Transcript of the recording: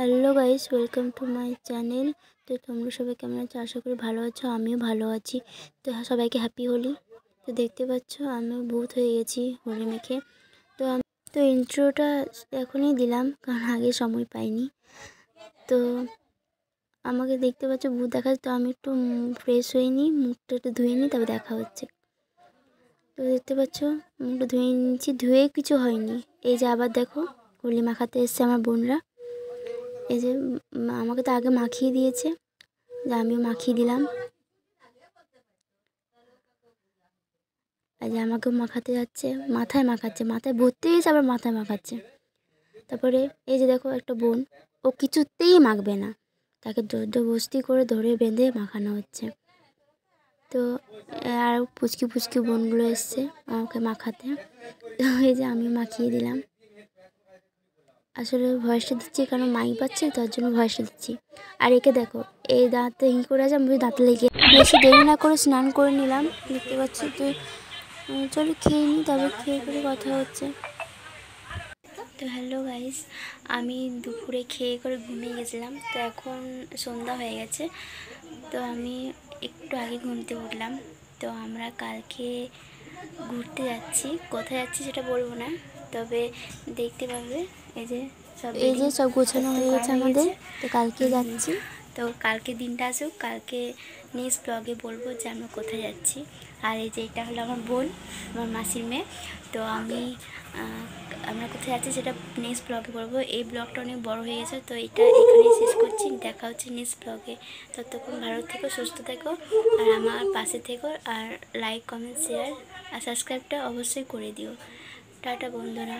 Hello guys, welcome to my channel. তো তোমরা সবাই কেমন আছো? আশা করি ভালো আছো, আমিও ভালো আছি। তো সবাইকে হ্যাপি হোলি। তো দেখতে পাচ্ছ আমি ভূত হয়ে গেছি হোলি মেখে। তো ইন্ট্রোটা এখনই দিলাম, কারণ আগে সময় পাইনি। তো আমাকে দেখতে পাচ্ছ ভূত দেখা, তো আমি একটু ফ্রেশ হয়ে নিই, মুখটা একটু ধুয়ে নিই, তবে দেখা হচ্ছে। তো দেখতে পাচ্ছ মুখটা ধুয়ে নিচ্ছি, ধুয়ে কিছু হয়নি। এই যে আবার দেখো হোলি মাখাতে এসছে আমার বোনরা। এই যে আমাকে তো আগে মাখিয়ে দিয়েছে, যে আমিও মাখিয়ে দিলাম। এই যে আমাকেও মাখাতে যাচ্ছে, মাথায় মাখাচ্ছে, মাথায় ভর্তি হয়েছে, আবার মাথায় মাখাচ্ছে। তারপরে এই যে দেখো একটা বোন, ও কিছুতেই মাখবে না, তাকে জবরদস্তি করে ধরে বেঁধে মাখানো হচ্ছে। তো আর পুচকি পুচকি বোনগুলো এসছে আমাকে মাখাতে। তো এই যে আমি মাখিয়ে দিলাম। আসলে ভয়েসটা দিচ্ছি কারণ মাইক পাচ্ছি, তার জন্য ভয়েসটা দিচ্ছি। আর একে দেখো, এই দাঁতে ই করে আছে, আমি দাঁতে লেগে বেশি দেরি না করে স্নান করে নিলাম। দেখতে পাচ্ছি। তো চলো খেয়ে নিই, তবে খেয়ে করে কথা হচ্ছে। তো হ্যালো গাইস, আমি দুপুরে খেয়ে করে ঘুমিয়ে গেছিলাম। তো এখন সন্ধ্যা হয়ে গেছে, তো আমি একটু আগে ঘুম থেকে উঠলাম। তো আমরা কালকে ঘুরতে যাচ্ছি, কোথায় যাচ্ছি সেটা বলবো না, তবে দেখতে পাবে। এই যে সব গোছানো হয়ে গেছে আমাদের, তো কালকে যাচ্ছি। তো কালকে দিনটা আসুক, কালকে নেক্সট ব্লগে বলবো যে আমরা কোথায় যাচ্ছি। আর এই যে এটা হলো আমার বোন, আমার মাসির মেয়ে। তো আমরা কোথায় যাচ্ছি সেটা নেক্সট ব্লগে বলবো। এই ব্লগটা অনেক বড় হয়ে গেছে, তো এটা এখানেই শেষ করছি। দেখা হচ্ছে নেক্সট ব্লগে। ততক্ষণ ভালো থেকো, সুস্থ থেকো, আর আমার পাশে থেকো। আর লাইক, কমেন্ট, শেয়ার আর সাবস্ক্রাইবটা অবশ্যই করে দিও। টাটা বন্ধুরা।